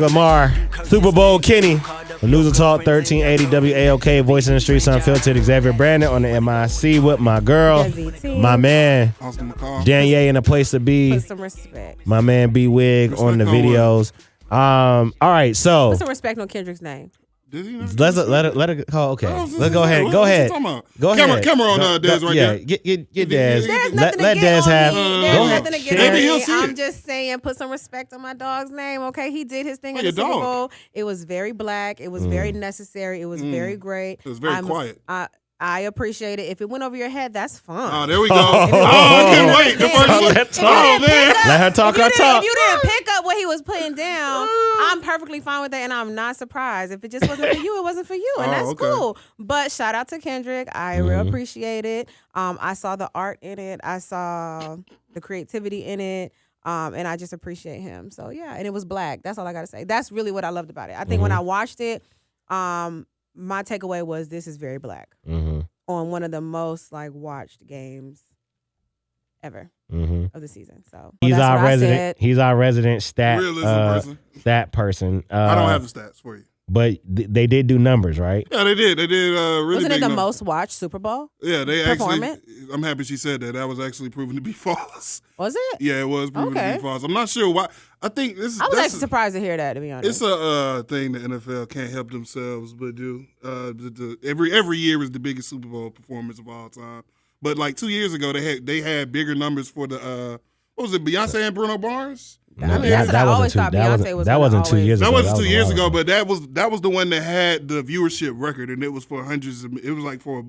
Lamar, Super Bowl Kenny, News and Talk 1380 WAOK, Voice in the Streets Unfiltered, Xavier Brandon on the MIC with my girl, my man, Danye in a place to be. Put some respect. My man B Wig on the videos. All right, so Put some respect on Kendrick's name. let her call. Okay, let's go ahead. Go ahead. Go ahead. Camera on Dez right there. Yeah, get Dez. There's nothing Let to get Dez on have. me. Go There's ahead. nothing to get Maybe on he'll me. see I'm it. just saying, put some respect on my dog's name. Okay, he did his thing in your the Super dog. Bowl. It was very black. It was very necessary. It was very great. It was very quiet. I appreciate it. If it went over your head, that's fine. Oh, there we go. I couldn't wait. The first one. Oh, man. Let her talk her talk. If you didn't pick up what he was putting down, I'm perfectly fine with that, and I'm not surprised. If it just wasn't for you, it wasn't for you, and that's cool. But shout out to Kendrick. I real appreciate it. I saw the art in it. I saw the creativity in it. And I just appreciate him. So, yeah, and it was black. That's all I got to say. That's really what I loved about it. I think when I watched it, my takeaway was this is very black on one of the most watched games ever of the season. So he's our resident. He's our resident stat person. I don't have the stats for you. But they did do numbers, right? Yeah, they did. They did really Wasn't big it the numbers. most watched Super Bowl? Yeah, they performance? actually. I'm happy she said that. That was actually proven to be false. Was it? Yeah, it was proven to be false. I'm not sure why. I think this is. I was actually surprised to hear that, to be honest. It's a thing the NFL can't help themselves but do. Every year is the biggest Super Bowl performance of all time. But 2 years ago, they had bigger numbers for the what was it? Beyonce and Bruno Mars. No, that's what I always thought Beyonce was. That wasn't 2 years ago. That wasn't 2 years ago, but that was the one that had the viewership record, and it was for hundreds. It was for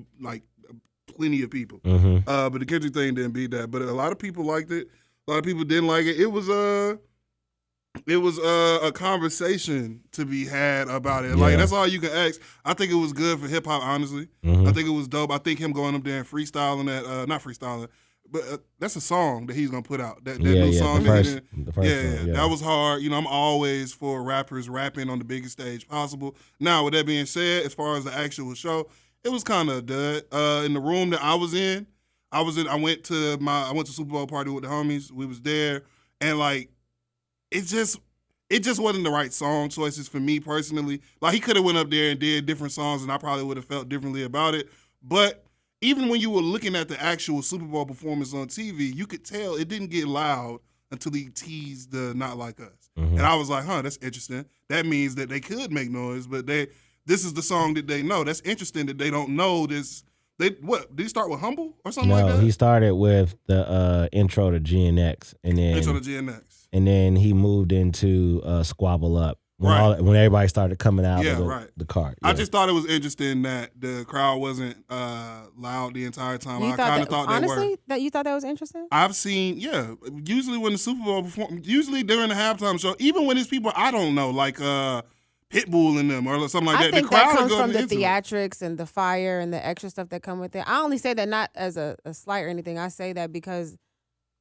plenty of people. But the Kendrick thing didn't beat that. But a lot of people liked it. A lot of people didn't like it. It was a conversation to be had about it. Yeah. That's all you can ask. I think it was good for hip hop. Honestly, I think it was dope. I think him going up there and freestyling that, not freestyling. But that's a song that he's gonna put out. That new song. The first one, that was hard. I'm always for rappers rapping on the biggest stage possible. Now, with that being said, as far as the actual show, it was kind of dud. In the room that I went to Super Bowl party with the homies. We was there, and it just wasn't the right song choices for me personally. He could have went up there and did different songs, and I probably would have felt differently about it. But even when you were looking at the actual Super Bowl performance on TV, you could tell it didn't get loud until he teased the "Not Like Us," and I was like, "Huh, that's interesting. That means that they could make noise, but this is the song that they know. That's interesting that they don't know this." Did he start with "Humble" or something like that? No, he started with the intro to GNX, and then intro to GNX, and then he moved into "Squabble Up." When everybody started coming out of the cart. Yeah. I just thought it was interesting that the crowd wasn't loud the entire time. I kind of thought they were. Honestly, you thought that was interesting? I've seen, usually when the Super Bowl usually during the halftime show, even when it's people I don't know, like Pitbull in them or something like that. I think the crowd that comes from the into theatrics and the fire and the extra stuff that come with it. I only say that not as a slight or anything. I say that because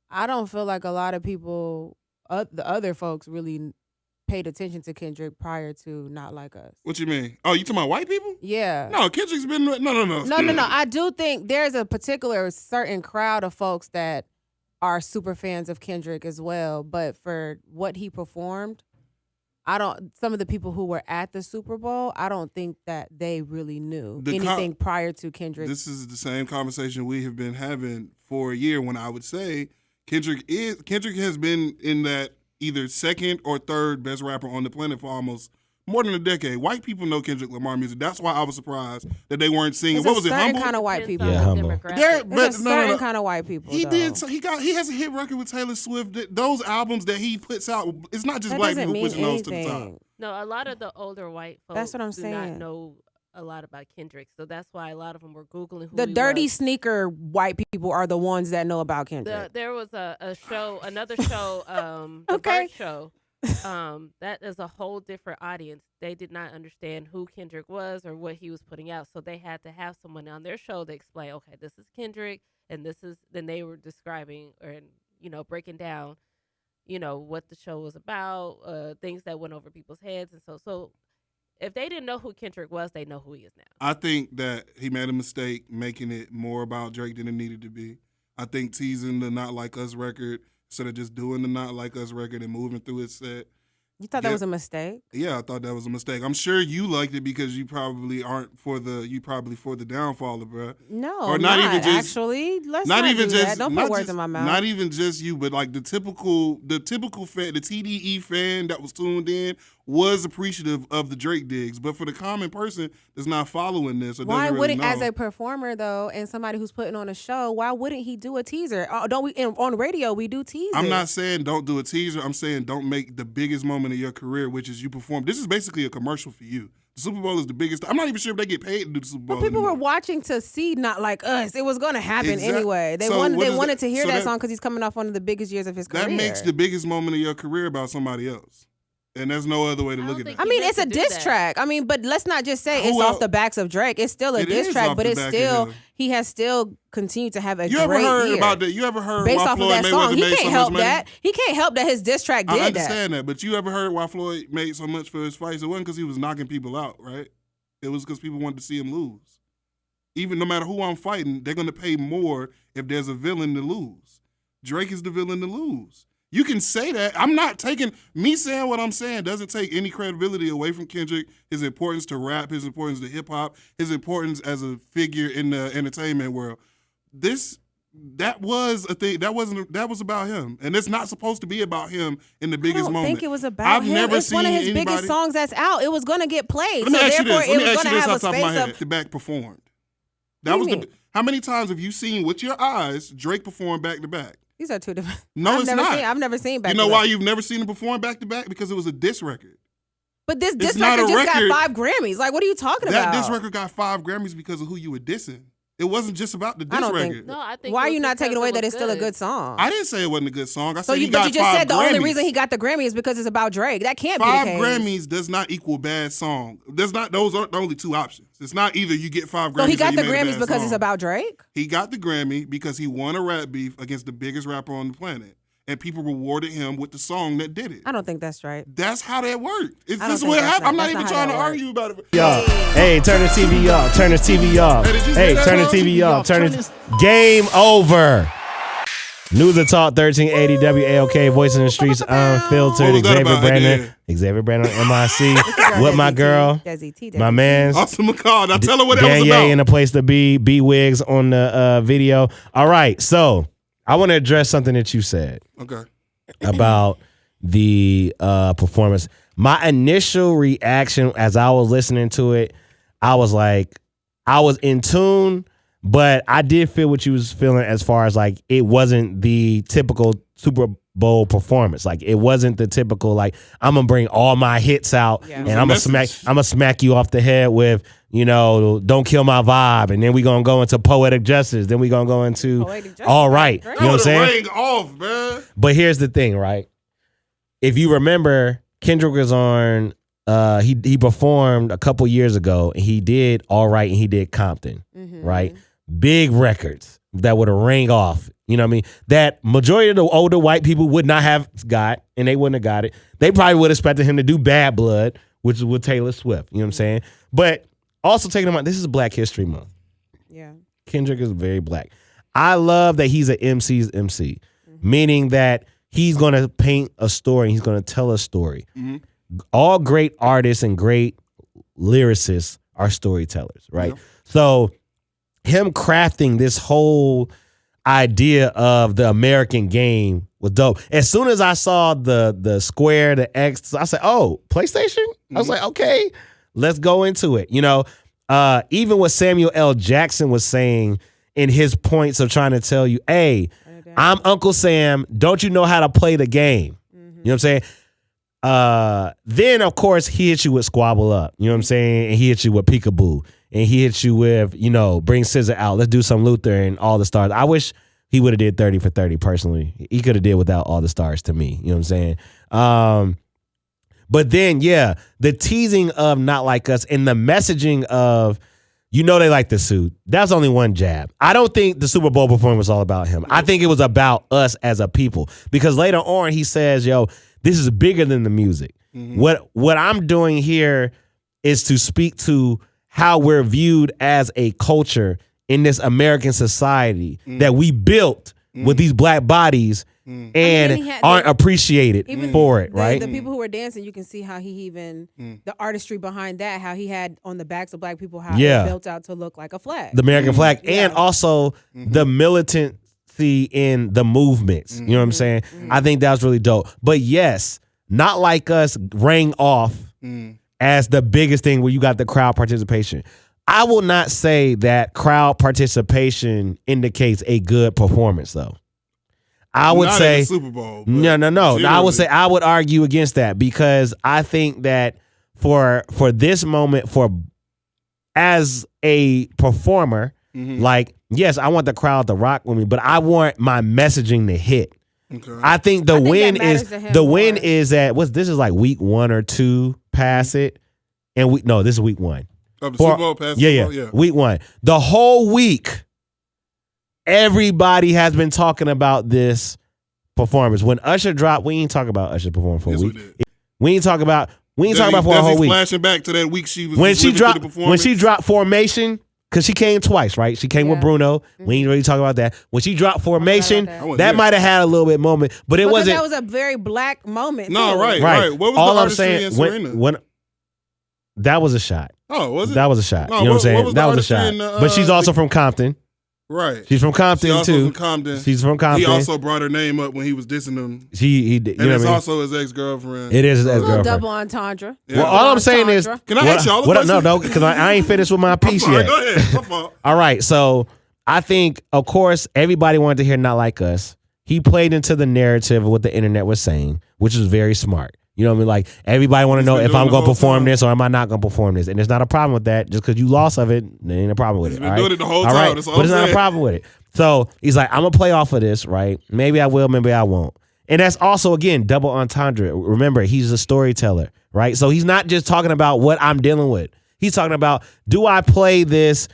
I don't feel like a lot of people, the other folks, really paid attention to Kendrick prior to Not Like Us. What you mean? Oh, you talking about white people? Yeah. No, Kendrick's been No. I do think there's a particular certain crowd of folks that are super fans of Kendrick as well. But for what he performed, some of the people who were at the Super Bowl, I don't think that they really knew anything prior to Kendrick. This is the same conversation we have been having for a year when I would say Kendrick has been in that either second or third best rapper on the planet for almost more than a decade. White people know Kendrick Lamar music. That's why I was surprised that they weren't singing. What was it? Humble? Kind of white people. Yeah, Humble. There's a certain kind of white people. He has a hit record with Taylor Swift. Those albums that he puts out, it's not just black people pushing those to the top. No, a lot of the older white folks That's what I'm do saying. not know a lot about Kendrick, so that's why a lot of them were Googling who the he dirty was. sneaker white people are the ones that know about Kendrick. There was another show, the Okay. Burt Show. That is a whole different audience. They did not understand who Kendrick was or what he was putting out, so they had to have someone on their show to explain, okay, this is Kendrick, and then they were describing or breaking down, what the show was about, things that went over people's heads, and so if they didn't know who Kendrick was, they know who he is now. I think that he made a mistake making it more about Drake than it needed to be. I think teasing the Not Like Us record instead of just doing the Not Like Us record and moving through his set You thought that was a mistake? Yeah, I thought that was a mistake. I'm sure you liked it because you probably aren't for the downfall of bruh. No, or not even just actually. Let's not even do that. Don't put words in my mouth. Not even just you, but like the typical fan, the TDE fan that was tuned in was appreciative of the Drake digs. But for the common person that's not following this or why doesn't wouldn't, really know, as a performer though, and somebody who's putting on a show, why wouldn't he do a teaser? Don't we on radio we do teasers? I'm not saying don't do a teaser. I'm saying don't make the biggest moment of your career, which is you perform. This is basically a commercial for you. The Super Bowl is the biggest. I'm not even sure if they get paid to do the Super Bowl. But people anymore. were watching to see, not like us. It was going to happen anyway. They So wanted to hear that song because he's coming off one of the biggest years of his career. That makes the biggest moment of your career about somebody else. And there's no other way to look at it. I mean, it's a diss track. I mean, but let's not just say it's off the backs of Drake. It's still a diss track, but it's still, he has still continued to have a great year. You ever heard based why off Floyd of that song? Mayweather He can't help that. He can't help that his diss track did that. I understand that, but you ever heard why Floyd made so much for his fights? It wasn't because he was knocking people out, right? It was because people wanted to see him lose. Even no matter who I'm fighting, they're going to pay more if there's a villain to lose. Drake is the villain to lose. You can say that. I'm not taking me saying what I'm saying doesn't take any credibility away from Kendrick, his importance to rap, his importance to hip hop, his importance as a figure in the entertainment world. That was a thing. That was about him, and it's not supposed to be about him in the biggest moment. I don't think it was about him. It's one of his biggest songs that's out. It was going to get played, so therefore it was going to have a space of. The back performed. That was the. How many times have you seen with your eyes Drake perform back to back? These are two different. No, it's not. I've never seen back. You know why you've never seen him perform back to back? Because it was a diss record. But this diss record just got 5 Grammys. Like, what are you talking about? That diss record got 5 Grammys because of who you were dissing. It wasn't just about the diss record. I think. Why are you not taking away that it's still a good song? I didn't say it wasn't a good song. I said but you just said the only reason he got the Grammy is because it's about Drake. That can't be the case. 5 Grammys does not equal bad song. Those aren't the only 2 options. It's not either you get 5 Grammys. So he got the Grammys because it's about Drake? He got the Grammy because he won a rap beef against the biggest rapper on the planet. And people rewarded him with the song that did it. I don't think that's right. That's how that worked. This is what happened. I'm not even trying to argue about it. Y'all, hey, turn the TV off. Turn the TV off. Hey, turn the TV off. Game over. News and Talk 1380 WAOK, Voice in the Streets, Unfiltered. Xavier Brandon on MIC. With my girl, my man, Austin McCall. Now tell her what that was about. Dan in a place to be. B-Wigs on the video. All right, so I want to address something that you said. Okay. About the performance. My initial reaction as I was listening to it, I was like, I was in tune, but I did feel what you was feeling as far as like it wasn't the typical Super Bowl performance. Like it wasn't the typical like I'm gonna bring all my hits out and I'm gonna smack you off the head with, you know, Don't Kill My Vibe, and then we gonna go into Poetic Justice, then we gonna go into All Right. You know what I'm saying? Off, man. But here's the thing, right? If you remember, Kendrick was on he performed a couple years ago and he did All Right and he did Compton, right? Big records that would have rang off. You know what I mean? That majority of the older white people would not have got, and they wouldn't have got it. They probably would have expected him to do Bad Blood, which is with Taylor Swift. You know what I'm saying? But also taking him out, this is Black History Month. Yeah. Kendrick is very black. I love that he's an MC's MC, meaning that he's going to paint a story. He's going to tell a story. All great artists and great lyricists are storytellers, right? Yeah. So him crafting this whole idea of the American game was dope. As soon as I saw the square, the X, I said, oh, PlayStation? I was like, okay, let's go into it. You know, even what Samuel L. Jackson was saying in his points of trying to tell you, hey, I'm Uncle Sam. Don't you know how to play the game? You know what I'm saying? Then, of course, he hits you with Squabble Up. You know what I'm saying? And he hits you with Peekaboo. And he hits you with, you know, bring SZA out. Let's do some Luther and All the Stars. I wish he would have did 30 for 30 personally. He could have did without All the Stars to me. You know what I'm saying? But then, yeah, the teasing of Not Like Us and the messaging of, you know, they like the suit. That's only one jab. I don't think the Super Bowl performance was all about him. I think it was about us as a people. Because later on, he says, yo, this is bigger than the music. What I'm doing here is to speak to how we're viewed as a culture in this American society that we built with these black bodies and aren't appreciated for it, right? The people who were dancing, you can see how he even the artistry behind that, how he had on the backs of black people, how it built out to look like a flag, the American flag, and also the militancy in the movements. You know what I'm saying? I think that was really dope. But yes, Not Like Us rang off as the biggest thing where you got the crowd participation. I will not say that crowd participation indicates a good performance, though. I would say Super Bowl. No. I would argue against that because I think that for this moment, as a performer, like, yes, I want the crowd to rock with me, but I want my messaging to hit. Okay. I think the win is that this is like week 1 or 2 past it, and this is week 1. Of the Super Bowl past yeah, week 1. The whole week, everybody has been talking about this performance. When Usher dropped, we ain't talk about Usher performing for a week. We ain't talk about for a whole week. Flashing back to that week she was when she dropped Formation, because she came twice, right? She came with Bruno. We ain't really talk about that. When she dropped Formation, that might have had a little bit moment, but it wasn't. That was a very black moment. No, too. right. What was all the I'm saying when that was a shot. Oh, was it? That was a shot. No, you know what I'm saying? That was a shot. but she's also from Compton. Right. She's from Compton too. From Compton. She's from Compton. He also brought her name up when he was dissing him. He and it's also his ex-girlfriend. It is his ex-girlfriend. Double entendre. Yeah. Well, all I'm saying is, can I ask y'all a question? No, because I ain't finished with my piece yet. Go ahead. My fault. All right, so I think, of course, everybody wanted to hear Not Like Us. He played into the narrative of what the internet was saying, which was very smart. You know what I mean? Like, everybody want to know if I'm going to perform this or am I not going to perform this. And there's not a problem with that. Just because you lost of it, there ain't a problem with it. He's been doing it the whole time. Right? That's all but it's I'm not saying. a problem with it. So he's like, I'm going to play off of this, right? Maybe I will, maybe I won't. And that's also, again, double entendre. Remember, he's a storyteller, right? So he's not just talking about what I'm dealing with. He's talking about, do I play this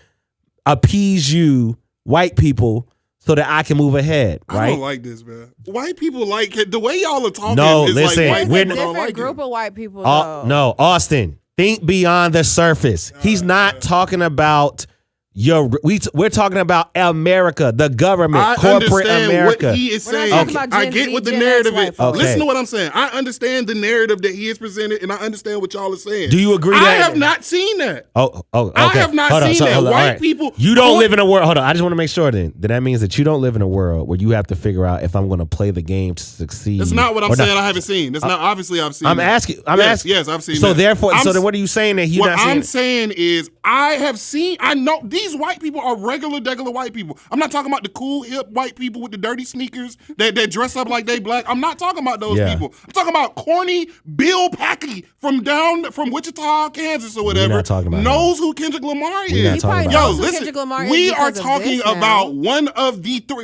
appease you, white people, so that I can move ahead, right? I don't like this, man. White people like it. The way y'all are talking is listen, like white We're people don't like group it. of white people, no, Austin, think beyond the surface. He's not talking about we're talking about America, the government, corporate America. What he is saying. I get what the Gen narrative X is. Okay. Listen to what I'm saying. I understand the narrative that he has presented, and I understand what y'all are saying. Do you agree I that? have not seen that. Okay. I have not seen that. White people. You don't live in a world. Hold on. I just want to make sure then that means that you don't live in a world where you have to figure out if I'm going to play the game to succeed. That's not what I'm saying. I haven't seen. That's not obviously I've seen. I'm that. asking. Asking. Yes, I've seen. So that. therefore, then what are you saying that he's not seeing? What I'm saying is I have seen. I know these white people are regular white people. I'm not talking about the cool hip white people with the dirty sneakers that dress up like they black. I'm not talking about those people. I'm talking about corny Bill Packey from Wichita, Kansas or whatever. We're not talking about knows who Kendrick Lamar is. We're not talking about Yo, him. listen. We are talking about one of the three.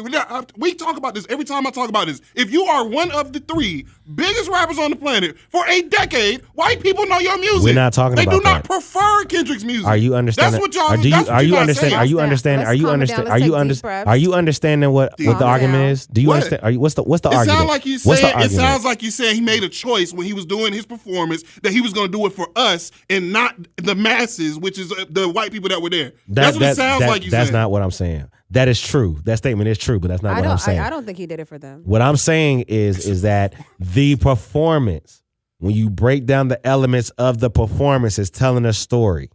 We talk about this every time I talk about this. If you are one of the three biggest rappers on the planet for a decade, white people know your music. We're not talking about that. They do not prefer Kendrick's music. Are you understanding? That's what y'all. Are you understanding? Are you understanding? Are you understanding what the argument is? Do you understand? What's the argument? It sounds like you said he made a choice when he was doing his performance that he was going to do it for us and not the masses, which is the white people that were there. That's what it sounds like you said. That's not what I'm saying. That is true. That statement is true, but that's not what I'm saying. I don't think he did it for them. What I'm saying is that the performance, when you break down the elements of the performance, is telling a story.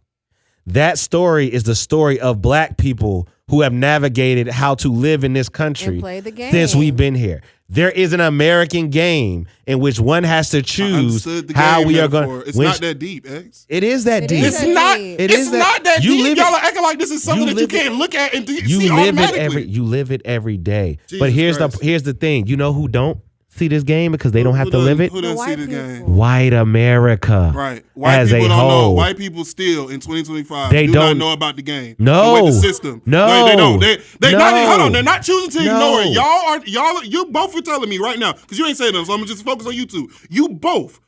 That story is the story of black people who have navigated how to live in this country and play the game since we've been here. There is an American game in which one has to choose how we are going. It's not that deep, X. It is that deep. It's not. It's not that deep. Y'all are acting like this is something that you can't look at and see automatically. You live it every day. Jesus but here's Christ. the thing. You know who don't see this game because they don't have to live it? Who doesn't see this game? White America. Right. White as people a don't whole. know. White people still in 2025 they do don't not know about the game. No. The way the system. No. They don't. They No. not, hold on. They're not choosing to ignore it. No. You both are telling me right now, because you ain't saying them, so I'm going to just focus on you two. You both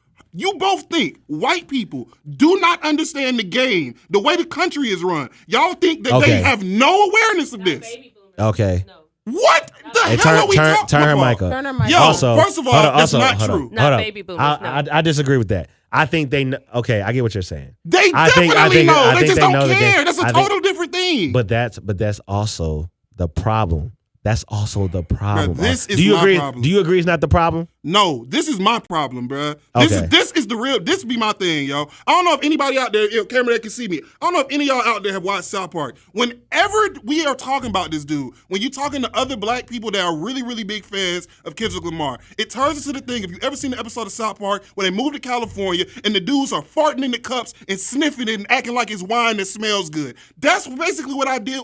think white people do not understand the game, the way the country is run. Y'all think that they have no awareness of this. Okay. No. What the hell are we talking about? Turn her mic up. Turn her mic Yo, up. Also, first of all, that's not true. Not baby boomers, I disagree with that. I think they know. Okay, I get what you're saying. They I think definitely know. They just don't know that care. That's a total different thing. But that's also the problem That's also the problem. Bruh, this is do you my agree? problem. Do you agree it's not the problem? No, this is my problem, bruh. Okay. This is the real. This be my thing, yo. I don't know if anybody out there, camera that can see me. I don't know if any of y'all out there have watched South Park. Whenever we are talking about this dude, when you're talking to other black people that are really, really big fans of Kendrick Lamar, it turns into the thing. If you ever seen the episode of South Park where they moved to California and the dudes are farting in the cups and sniffing it and acting like it's wine that smells good. That's basically what I did.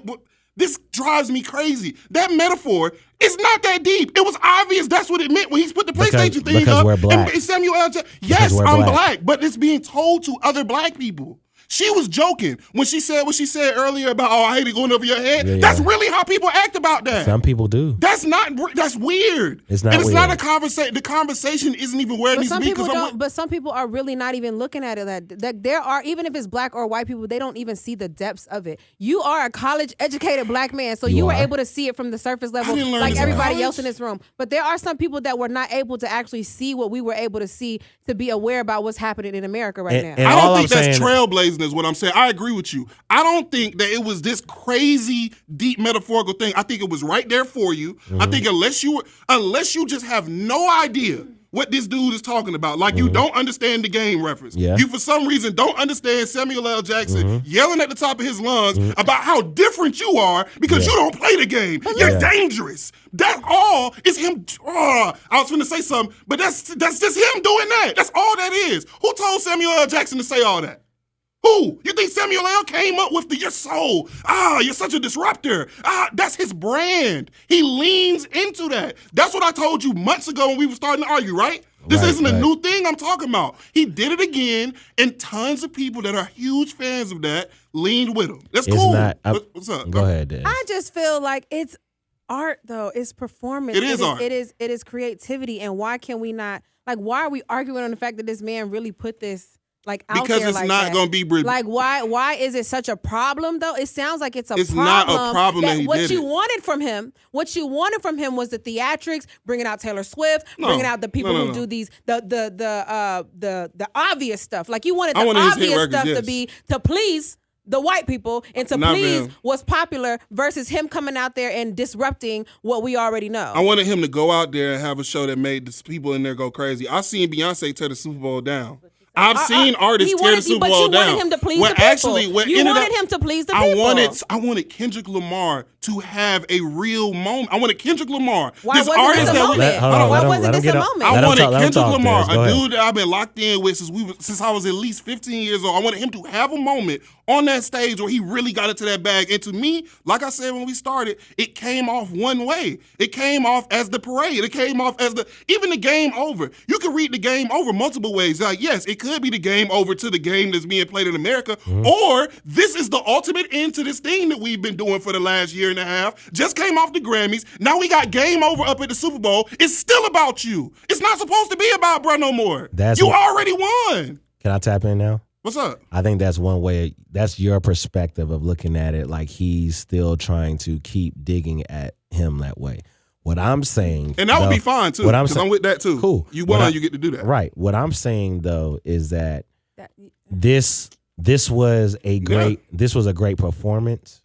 This drives me crazy. That metaphor is not that deep. It was obvious that's what it meant when he put the PlayStation thing because up. we're black. And Samuel L. Jackson. Yes, I'm black, but it's being told to other black people. She was joking when she said what she said earlier about, I hate it going over your head. Yeah. That's really how people act about that. Some people do. That's weird. It's not and it's weird. not a conversation. The conversation isn't even where it needs to be. But some people are really not even looking at it. That there are, even if it's black or white people, they don't even see the depths of it. You are a college-educated black man, so you were able to see it from the surface level like everybody else in this room. But there are some people that were not able to actually see what we were able to see to be aware about what's happening in America right now. I don't think that's trailblazing is what I'm saying. I agree with you. I don't think that it was this crazy, deep metaphorical thing. I think it was right there for you. Mm-hmm. I think unless you just have no idea what this dude is talking about, like you don't understand the game reference. Yeah. You for some reason don't understand Samuel L. Jackson yelling at the top of his lungs about how different you are because you don't play the game. You're dangerous. That all is him. I was finna say something, but that's just him doing that. That's all that is. Who told Samuel L. Jackson to say all that? Who? You think Samuel L. came up with your soul? You're such a disruptor. That's his brand. He leans into that. That's what I told you months ago when we were starting to argue, right? This isn't a new thing I'm talking about. He did it again, and tons of people that are huge fans of that leaned with him. That's cool. What's up? Go ahead, Des. I just feel like it's art, though. It's performance. It is art. It is creativity. And why can we not, like, why are we arguing on the fact that this man really put this out because there it's like not that? Gonna be like why is it such a problem though? It sounds like it's problem. Not a problem that he what did you wanted from him was the theatrics, bringing out Taylor Swift, bringing out the people who do these the obvious stuff. Like you wanted the obvious stuff to be to please the white people and to please what's popular versus him coming out there and disrupting what we already know. I wanted him to go out there and have a show that made the people in there go crazy. I've seen Beyonce tear the Super Bowl down. I've seen artists tear the Super Bowl down. But you wanted him to please the people. You wanted him to please the people. I wanted Kendrick Lamar to have a real moment. I wanted Kendrick Lamar. Why wasn't this a moment? Why wasn't this a moment? I wanted Kendrick Lamar, a dude that I've been locked in with since I was at least 15 years old. I wanted him to have a moment on that stage where he really got into that bag. And to me, like I said when we started, it came off one way. It came off as the parade. It came off as even the game over. You can read the game over multiple ways. Like, yes, it could be the game over to the game that's being played in America, or this is the ultimate end to this thing that we've been doing for the last year and a half. Just came off the Grammys. Now we got game over up at the Super Bowl. It's still about you. It's not supposed to be about bruh no more. You already won. Can I tap in now? What's up? I think that's one way. That's your perspective of looking at it. Like he's still trying to keep digging at him that way. What I'm saying, and that would be fine too, because I'm with that too. Cool. You won, you get to do that. Right. What I'm saying though is that this was a great performance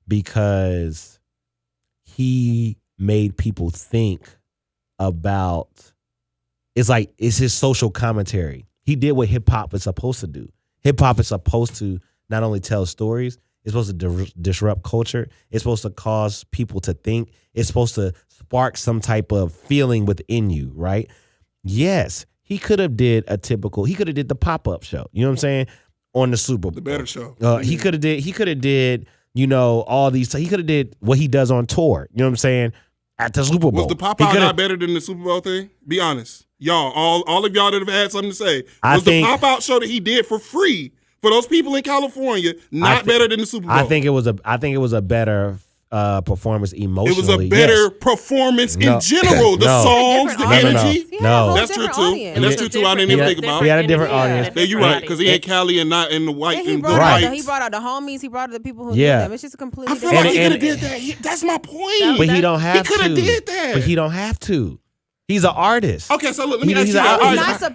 because he made people think about. It's his social commentary. He did what hip hop is supposed to do. Hip hop is supposed to not only tell stories. It's supposed to disrupt culture. It's supposed to cause people to think. It's supposed to spark some type of feeling within you, right? Yes, he could have did the pop-up show. You know what I'm saying? On the Super Bowl. The better show. He could have did, all these. He could have did what he does on tour. You know what I'm saying? At the Super Bowl. Was the pop-out not better than the Super Bowl thing? Be honest. Y'all, all of y'all that have had something to say. The pop-out show that he did for free for those people in California, better than the Super Bowl. I think it was a better performance emotionally. It was a better performance in general. The songs, the energy. No. That's true too. And that's true too. I didn't even think about. He had a different audience. Yeah, you're right, because he ain't Cali and not in the white and he the white. He brought out the homies. He brought out the people who knew them. It's just a completely different. I feel like he could have did that. That's my point. But he don't have to. He could have did that. But he don't have to. He's an artist. Okay, so look, let me ask He's you.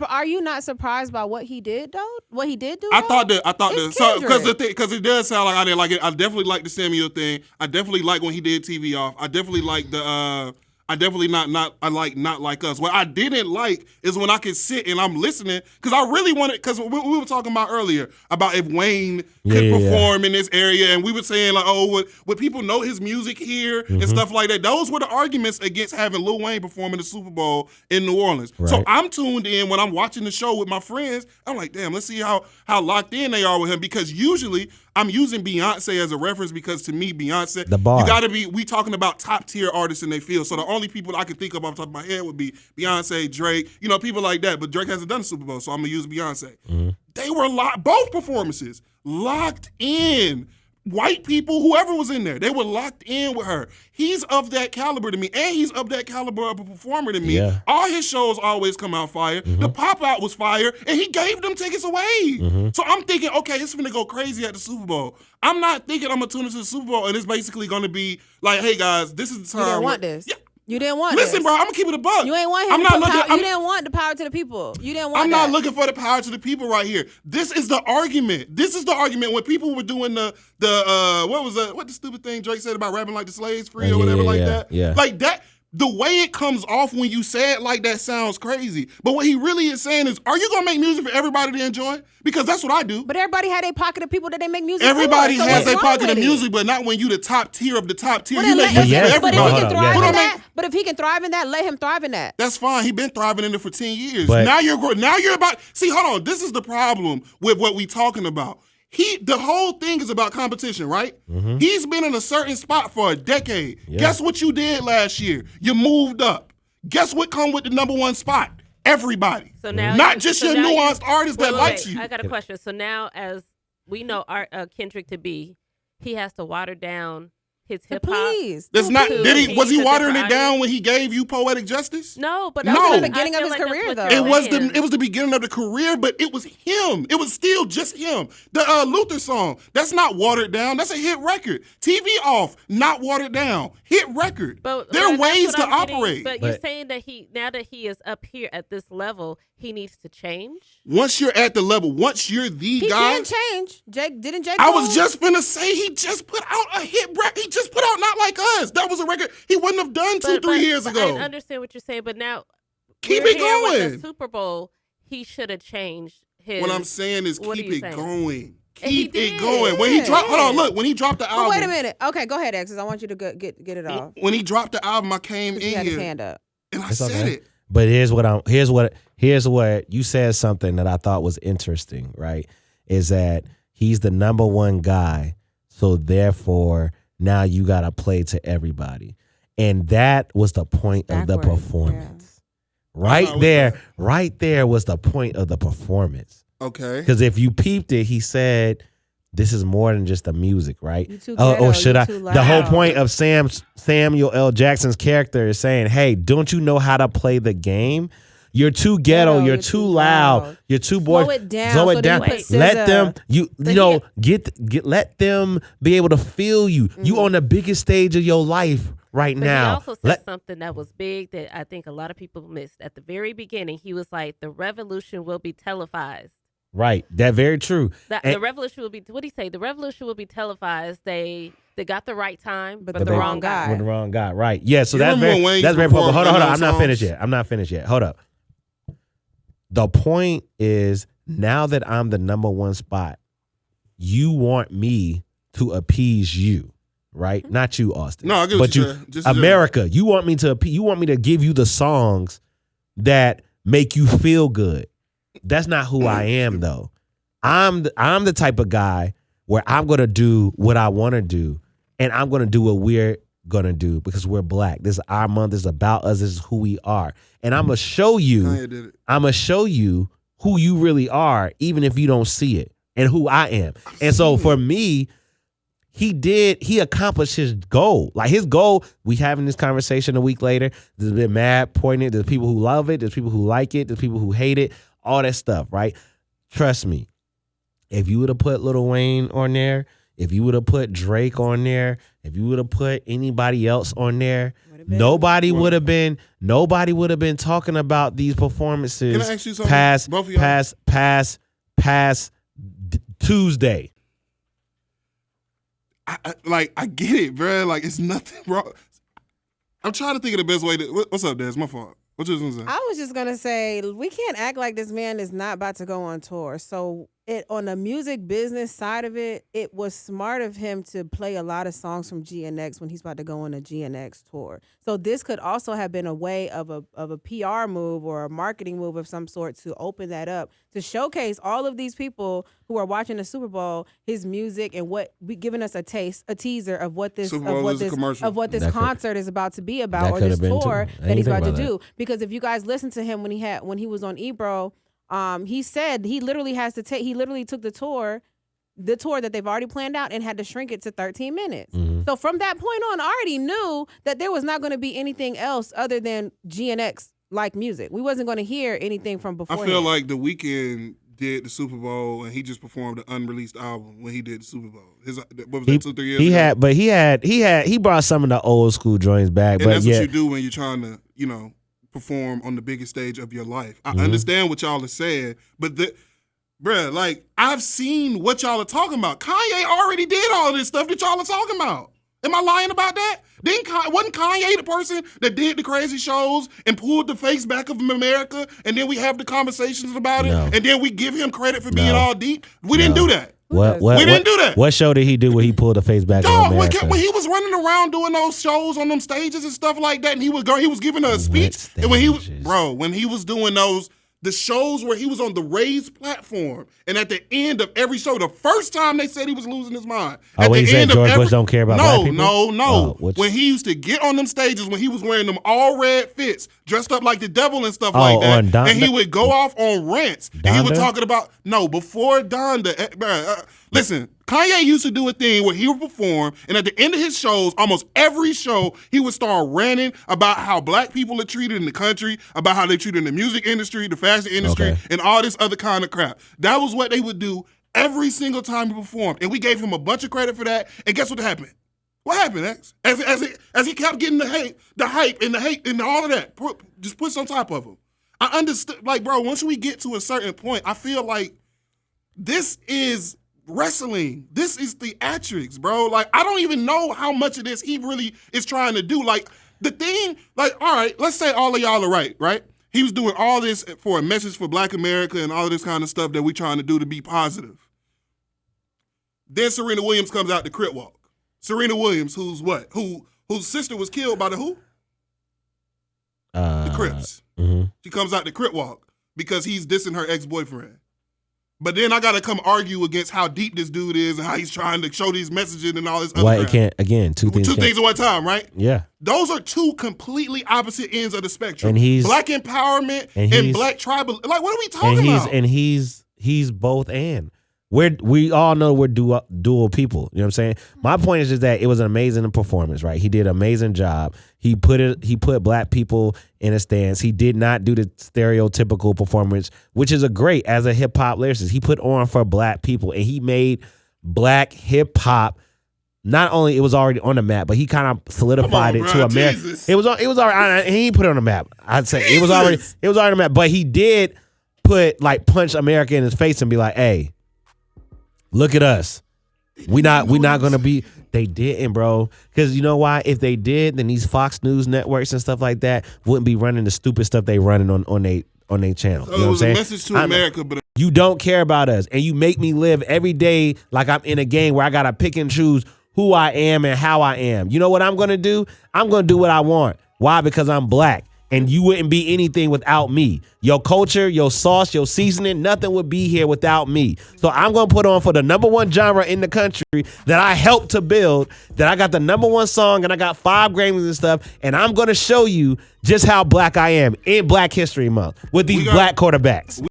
Are you not surprised by what he did though? What he did do? I thought that. It's So Kendrick. because it does sound like I didn't like it. I definitely like the Samuel thing. I definitely like when he did TV off. I definitely like the. I definitely not like us. What I didn't like is when I could sit and I'm listening because I really wanted because we were talking about earlier about if Wayne could perform in this area and we were saying like, oh, would people know his music here and stuff like that. Those were the arguments against having Lil Wayne perform in the Super Bowl in New Orleans. Right. So I'm tuned in when I'm watching the show with my friends. I'm like, damn, let's see how locked in they are with him because usually I'm using Beyonce as a reference because to me, Beyonce, you gotta be, we talking about top tier artists in their field. So the only people I could think of off the top of my head would be Beyonce, Drake, people like that. But Drake hasn't done the Super Bowl, so I'm gonna use Beyonce. Mm-hmm. They were both performances locked in. White people, whoever was in there, they were locked in with her. He's of that caliber to me, and he's of that caliber of a performer to me. Yeah. All his shows always come out fire. Mm-hmm. The pop-out was fire, and he gave them tickets away. Mm-hmm. So I'm thinking, okay, it's going to go crazy at the Super Bowl. I'm not thinking I'm going to tune into the Super Bowl, and it's basically going to be like, hey, guys, this is the time. You didn't want this. Yeah. You didn't want Listen, this. bro, I'm going to keep it a buck. You ain't want him you didn't want the power to the people. You didn't want I'm not looking for the power to the people right here. This is the argument. This is the argument when people were doing what the stupid thing Drake said about rapping like the slaves free or whatever that. Yeah. Like that. The way it comes off when you say it like that sounds crazy. But what he really is saying is, are you going to make music for everybody to enjoy? Because that's what I do. But everybody had a pocket of people that they make music everybody for. Has a pocket of music, but not when you the top tier of the top tier. You make music for everybody. But if he can thrive in that, let him thrive in that. That's fine. He been thriving in it for 10 years. But now you're about, see, hold on. This is the problem with what we talking about. The whole thing is about competition, right? Mm-hmm. He's been in a certain spot for a decade. Yeah. Guess what you did last year? You moved up. Guess what come with the number one spot? Everybody. So now not just your nuanced artist that likes you. I got a question. So now as we know Kendrick to be, he has to water down his hip hop. That's not. Was he watering it down when he gave you Poetic Justice? No, but that was the beginning of his career, though. It was the beginning of the career, but it was him. It was still just him. The Luther song, that's not watered down. That's a hit record. TV Off, not watered down. Hit record. But there are ways to operate. But you're saying that now that he is up here at this level, he needs to change? Once you're at the level, once you're the guy. He can change. Didn't Jake? I was just finna say he just put out a hit record. He just put out Not Like Us. That was a record he wouldn't have done 2-3 years ago. I understand what you're saying, but now keep it going. With the Super Bowl, he should have changed his. What I'm saying is keep it going. Keep it going. When he dropped, hold on, look. When he dropped the album. Wait a minute. Okay, go ahead, X. I want you to get it off. When he dropped the album, I came in here his hand up. and I said it. But here's what you said something that I thought was interesting, right? Is that he's the number one guy, so therefore now you gotta play to everybody. And that was the point of the performance. Yeah. Right there was the point of the performance. Okay. Because if you peeped it, he said, this is more than just the music, right? Should I? The whole point of Samuel L. Jackson's character is saying, hey, don't you know how to play the game? You're too ghetto. You're too loud. You're too boy. Slow it down. Let them. Let them be able to feel you. Mm-hmm. You on the biggest stage of your life right now. He also said something that was big that I think a lot of people missed at the very beginning. He was like, "The revolution will be televised." Right. That's very true. The revolution will be. What did he say? The revolution will be televised. They got the right time, but the wrong guy. With the wrong guy. Right. Yeah. So that's very important. Hold on. I'm not finished yet. Hold up. The point is, now that I'm the number one spot, you want me to appease you, right? Mm-hmm. Not you, Austin. No, I get what you're saying. America. You want me to give you the songs that make you feel good. That's not who I am, though. I'm the type of guy where I'm gonna do what I want to do, and I'm gonna do what we're gonna do because we're black. This is our month. This is about us. This is who we are, and I'm gonna show you. I'm gonna show you who you really are, even if you don't see it, and who I am. And so for me, he accomplished his goal. Like his goal, we having this conversation a week later. There's been mad pointed. There's people who love it. There's people who like it. There's people who hate it. All that stuff, right? Trust me. If you would have put Lil Wayne on there, if you would have put Drake on there, if you would have put anybody else on there, nobody would have been talking about these performances. Can I ask you something? Past Tuesday. I get it, bro. Like, it's nothing wrong. I'm trying to think of the best way to. What's up, Des? My fault. What you was gonna say? I was just gonna say we can't act like this man is not about to go on tour. So on the music business side of it, it was smart of him to play a lot of songs from GNX when he's about to go on a GNX tour. So this could also have been a way of a PR move or a marketing move of some sort to open that up, to showcase all of these people who are watching the Super Bowl, his music, and giving us a teaser of what this concert is about to be about, or this tour that he's about to do. Because if you guys listen to him when he was on Ebro, he said he literally took the tour that they've already planned out and had to shrink it to 13 minutes. Mm-hmm. So from that point on, I already knew that there was not going to be anything else other than GNX like music. We wasn't going to hear anything from before. I feel like The Weeknd did the Super Bowl and he just performed an unreleased album when he did the Super Bowl. What was that, 2-3 years ago? He brought some of the old school joints back. And but that's what you do when you're trying to, perform on the biggest stage of your life. I understand what y'all are saying, but bruh, like, I've seen what y'all are talking about. Kanye already did all of this stuff that y'all are talking about. Am I lying about that? Wasn't Kanye the person that did the crazy shows and pulled the face back of America, and then we have the conversations about it, and then we give him credit for being all deep? We didn't do that. We didn't do that. What show did he do where he pulled the face back of America? When he was running around doing those shows on them stages and stuff like that, and he was giving a speech, and when he was doing the shows where he was on the raised platform, and at the end of every show, the first time they said he was losing his mind. When he said George Bush don't care about black people? No. When he used to get on them stages, when he was wearing them all red fits, dressed up like the devil and stuff like that, and he would go off on rants, and he was talking about, before Donda. Listen, Kanye used to do a thing where he would perform, and at the end of his shows, almost every show, he would start ranting about how black people are treated in the country, about how they're treated in the music industry, the fashion industry, and all this other kind of crap. That was what they would do every single time he performed, and we gave him a bunch of credit for that. And guess what happened? What happened, X? As he kept getting the hype and all of that, just push on top of him. I understood, like, bro, once we get to a certain point, I feel like this is wrestling. This is theatrics, bro. Like, I don't even know how much of this he really is trying to do. Like, the thing, like, all right, let's say all of y'all are right? He was doing all this for a message for Black America and all of this kind of stuff that we trying to do to be positive. Then Serena Williams comes out the Crip Walk. Serena Williams, whose sister was killed by the who? The Crips. Mm-hmm. She comes out the Crip Walk because he's dissing her ex-boyfriend. But then I got to come argue against how deep this dude is and how he's trying to show these messages and all this other crap. Two things at one time, right? Yeah. Those are two completely opposite ends of the spectrum. And he's Black empowerment and Black tribal. Like, what are we talking about? And he's both and. We all know we're dual people. You know what I'm saying? My point is just that it was an amazing performance, right? He did an amazing job. He put black people in a stance. He did not do the stereotypical performance, which is as a hip hop lyricist. He put on for black people, and he made black hip hop. Not only it was already on the map, but he kind of solidified it to America. It was already. He put it on the map. I'd say it was already on the map, but he did punch America in his face and be like, "Hey, look at us. We not gonna be." They didn't, bro. Because you know why? If they did, then these Fox News networks and stuff like that wouldn't be running the stupid stuff they running on their channel. So you know it was what I'm a saying? message to America, but you don't care about us, and you make me live every day like I'm in a game where I gotta pick and choose who I am and how I am. You know what I'm gonna do? I'm gonna do what I want. Why? Because I'm black. And you wouldn't be anything without me. Your culture, your sauce, your seasoning, nothing would be here without me. So I'm going to put on for the number one genre in the country that I helped to build, that I got the number one song and I got 5 Grammys and stuff. And I'm going to show you just how black I am in Black History Month with these black quarterbacks.